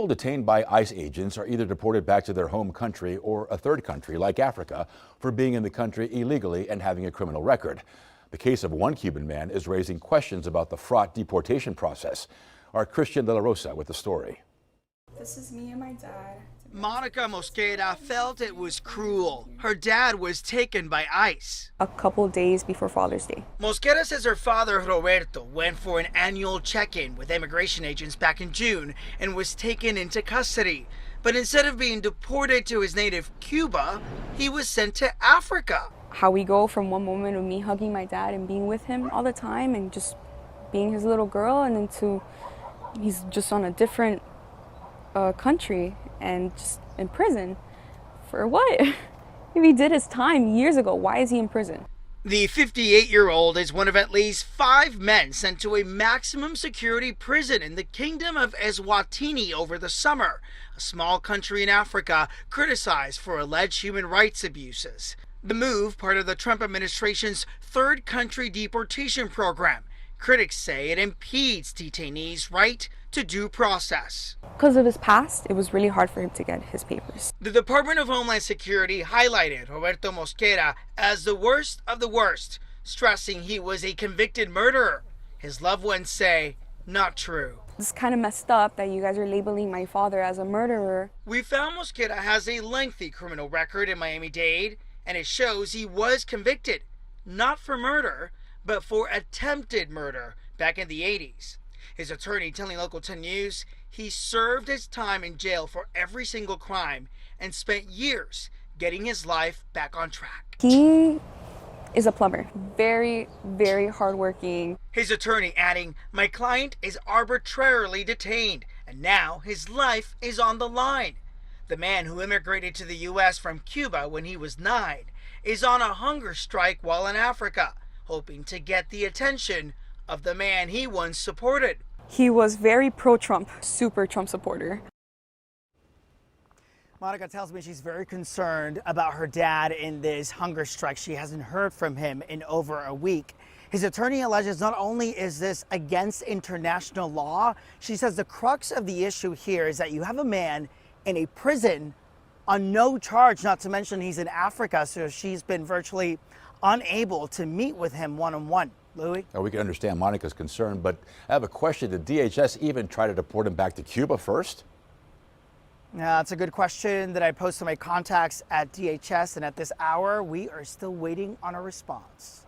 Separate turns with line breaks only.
People detained by ICE agents are either deported back to their home country or a third country like Africa for being in the country illegally and having a criminal record. The case of one Cuban man is raising questions about the fraught deportation process. Our Christian De La Rosa with the story.
This is me and my dad.
Monica Mosquera felt it was cruel. Her dad was taken by ICE.
A couple days before Father's Day.
Mosquera says her father, Roberto, went for an annual check-in with immigration agents back in June and was taken into custody. But instead of being deported to his native Cuba, he was sent to Africa.
How we go from one moment of me hugging my dad and being with him all the time and just being his little girl, and then to he's just on a different country and just in prison. For what? If he did his time years ago, why is he in prison?
The 58-year-old is one of at least 5 men sent to a maximum security prison in the Kingdom of Eswatini over the summer, a small country in Africa criticized for alleged human rights abuses. The move, part of the Trump administration's third country deportation program. Critics say it impedes detainees' right to due process.
Because of his past, it was really hard for him to get his papers.
The Department of Homeland Security highlighted Roberto Mosquera as the worst of the worst, stressing he was a convicted murderer. His loved ones say, not true.
It's kind of messed up that you guys are labeling my father as a murderer.
We found Mosquera has a lengthy criminal record in Miami-Dade, and it shows he was convicted, not for murder, but for attempted murder back in the 80s. His attorney telling Local 10 News he served his time in jail for every single crime and spent years getting his life back on track.
He is a plumber. Very, very hardworking.
His attorney adding, my client is arbitrarily detained, and now his life is on the line. The man who immigrated to the U.S. from Cuba when he was 9 is on a hunger strike while in Africa, hoping to get the attention of the man he once supported.
He was very pro-Trump, super Trump supporter.
Monica tells me she's very concerned about her dad in this hunger strike. She hasn't heard from him in over a week. His attorney alleges not only is this against international law, she says the crux of the issue here is that you have a man in a prison on no charge, not to mention he's in Africa, so she's been virtually unable to meet with him one-on-one. Louis?
Now, we can understand Monica's concern, but I have a question. Did DHS even try to deport him back to Cuba first?
Yeah, that's a good question that I posed to my contacts at DHS, and at this hour, we are still waiting on a response.